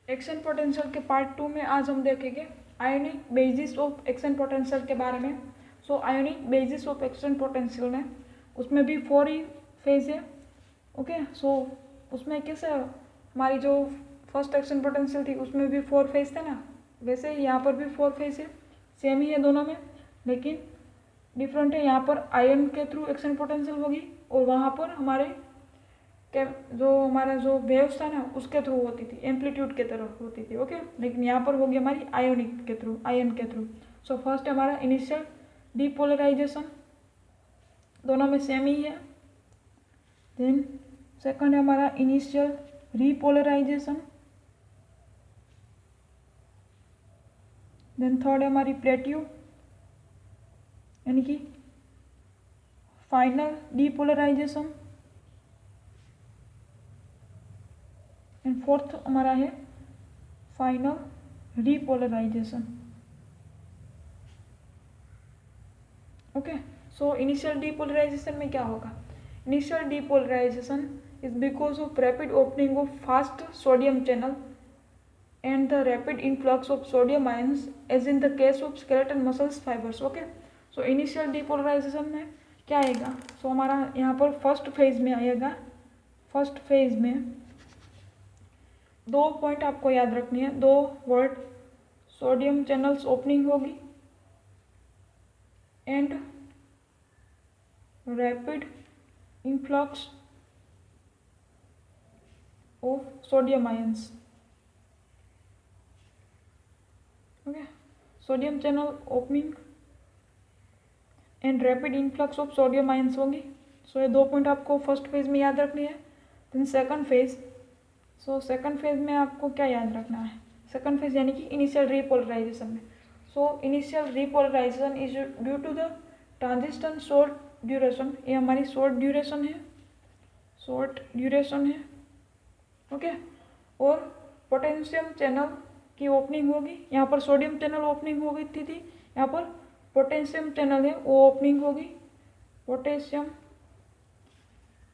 Action potential के part 2 में आज हम देखेंगे ionic basis of action potential के बारे में। So ionic basis of action potential में उसमें भी 4 ही फेज है। ओके, सो उसमें कैसे हमारी जो फर्स्ट एक्शन पोटेंशियल थी उसमें भी 4 फेज थे ना, वैसे ही यहाँ पर भी 4 फेज है, सेम ही है दोनों में, लेकिन डिफरेंट है। यहाँ पर आयन के थ्रू एक्शन पोटेंशियल होगी और वहाँ पर हमारे जो हमारा जो वेव्स था ना उसके थ्रू होती थी, एम्पलीट्यूड के तरह होती थी। ओके, लेकिन यहाँ पर होगी हमारी आयोनिक के थ्रू, आयन के थ्रू। सो फर्स्ट हमारा इनिशियल डीपोलराइजेशन, दोनों में सेम ही है। देन सेकंड है हमारा इनिशियल रीपोलराइजेशन। देन थर्ड है हमारी प्लेट्यू यानी कि फाइनल डीपोलराइजेशन। एंड फोर्थ हमारा है final repolarization. Okay, so initial depolarization में क्या होगा? Initial depolarization is because of rapid opening of fast sodium channel and the rapid influx of sodium ions as in the case of skeletal muscles fibers. Okay, so initial depolarization में क्या आएगा? सो हमारा यहाँ पर first phase में आएगा। First phase में 2 point आपको याद रखनी है, 2 वर्ड, सोडियम चैनल्स ओपनिंग होगी and rapid influx of sodium ions. Okay, sodium channel opening and rapid influx of sodium ions होगी। सो ये 2 पॉइंट आपको फर्स्ट फेज में याद रखनी है। Then second phase, so second phase में आपको क्या याद रखना है? सेकंड फेज यानी कि इनिशियल रीपोलराइजेशन में। So initial repolarization is due to the transition short duration. ये हमारी शॉर्ट ड्यूरेशन है, शॉर्ट ड्यूरेशन है। ओके, और पोटेंशियम चैनल की ओपनिंग होगी। यहाँ पर सोडियम चैनल ओपनिंग हो गई थी, यहाँ पर पोटेशियम चैनल है वो ओपनिंग होगी। Potassium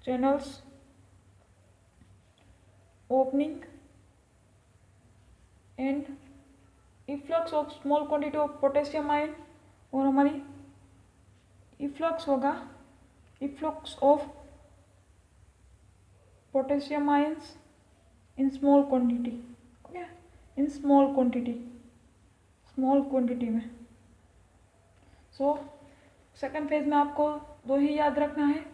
channels opening and efflux of small quantity of potassium ion, और हमारी इफ्लक्स होगा, efflux of potassium ions in small quantity. Okay, in small quantity में। सो सेकंड फेज में आपको 2 ही याद रखना है।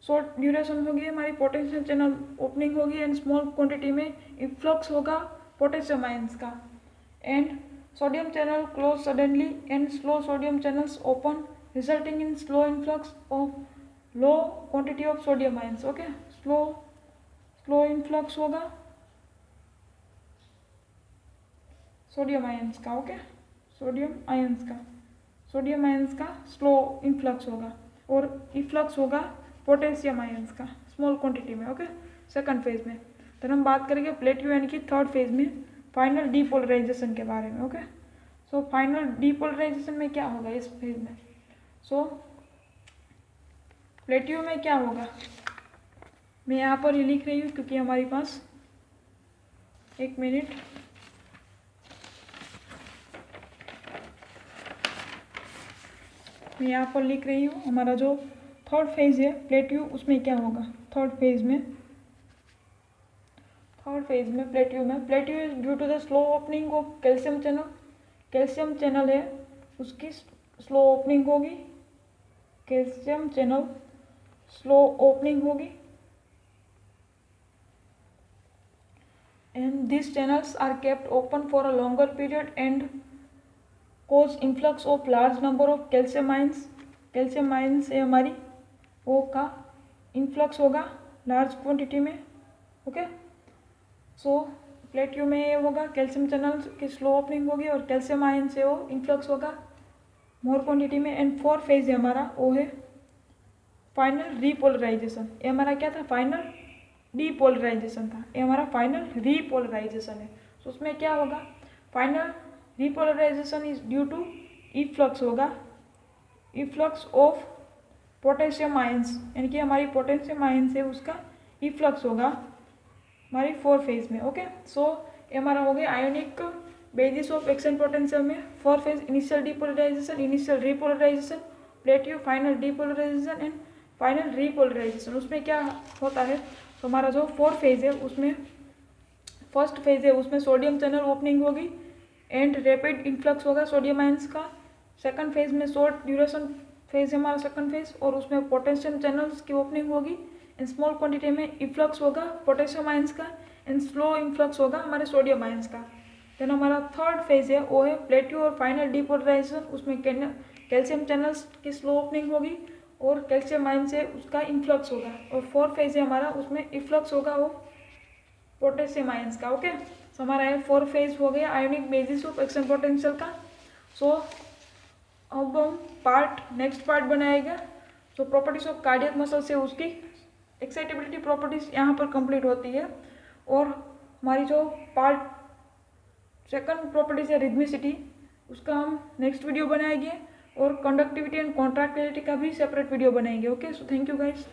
शॉर्ट ड्यूरेशन होगी हमारी, पोटेशियम चैनल ओपनिंग होगी एंड स्मॉल क्वांटिटी में इन्फ्लक्स होगा पोटेशियम आयंस का, and sodium channel close suddenly and slow sodium channels open resulting in slow influx of low quantity of sodium ions. Okay, slow influx होगा sodium ions का। Okay, sodium ions का slow influx होगा और efflux होगा potassium ions का small quantity में। Okay, second phase में। तो हम बात करेंगे प्लेट्यू यानी कि थर्ड फेज में फाइनल डीपोलराइजेशन के बारे में। ओके, सो फाइनल डीपोलराइजेशन में क्या होगा इस फेज में? सो प्लेट्यू में क्या होगा, मैं यहाँ पर ही लिख रही हूँ क्योंकि हमारे पास 1 मिनट, मैं यहाँ पर लिख रही हूँ। हमारा जो थर्ड फेज है प्लेट्यू, उसमें क्या होगा? थर्ड फेज में plateau is due to the slow opening of calcium channel. Calcium channel है उसकी स्लो ओपनिंग होगी, कैल्शियम चैनल स्लो ओपनिंग होगी, and this channels are kept open for a longer period and cause influx of large number of calcium ions. Calcium ions से हमारी वो का influx होगा large quantity में। ओके, सो प्लेट्यू में ये होगा, कैल्शियम चैनल की स्लो ओपनिंग होगी और कैल्शियम आयन से वो इन्फ्लक्स होगा मोर क्वांटिटी में। एंड फोर्थ फेज है हमारा, वो है फाइनल रीपोलराइजेशन। ये हमारा क्या था? फाइनल डीपोलराइजेशन था, ये हमारा फाइनल रीपोलराइजेशन है। तो उसमें क्या होगा? Final repolarization is due to efflux होगा, इफ्लक्स ऑफ पोटेशियम आयंस, यानी कि हमारी पोटेशियम आयंस है उसका इफ्लक्स होगा हमारी 4 फेज में। ओके, सो ये हमारा हो गया ionic basis of action potential में 4 phase initial depolarization, initial repolarization, plateau, final depolarization and final repolarization. उसमें क्या होता है, तो हमारा जो 4 फेज है उसमें फर्स्ट फेज है उसमें सोडियम चैनल ओपनिंग होगी एंड रैपिड इन्फ्लक्स होगा सोडियम आयंस का। सेकंड फेज में शॉर्ट ड्यूरेशन फेज है हमारा सेकंड फेज, और उसमें पोटेशियम चैनल्स की ओपनिंग होगी एंड स्मॉल क्वांटिटी में इन्फ्लक्स होगा पोटेशियम आयंस का एंड स्लो इन्फ्लक्स होगा हमारे सोडियम आयंस का। देन हमारा थर्ड फेज है वो है प्लेटियो और फाइनल डीपोलराइजेशन। उसमें कैल्शियम चैनल्स की स्लो ओपनिंग होगी और कैल्शियम आयन से उसका इन्फ्लक्स होगा। और फोर्थ फेज है हमारा उसमें इन्फ्लक्स होगा वो पोटेशियम आयंस का। ओके, सो हमारा ये 4 फेज हो गया ionic basis of action potential का। सो अब हम नेक्स्ट पार्ट बनाएगा। सो प्रॉपर्टीज ऑफ कार्डियक मसल से उसकी एक्साइटेबिलिटी प्रॉपर्टीज यहाँ पर कंप्लीट होती है, और हमारी जो पार्ट सेकंड प्रॉपर्टीज है रिदमिसिटी, उसका हम नेक्स्ट वीडियो बनाएंगे, और कंडक्टिविटी एंड कॉन्ट्रैक्टिलिटी का भी सेपरेट वीडियो बनाएंगे। Okay, so thank you guys.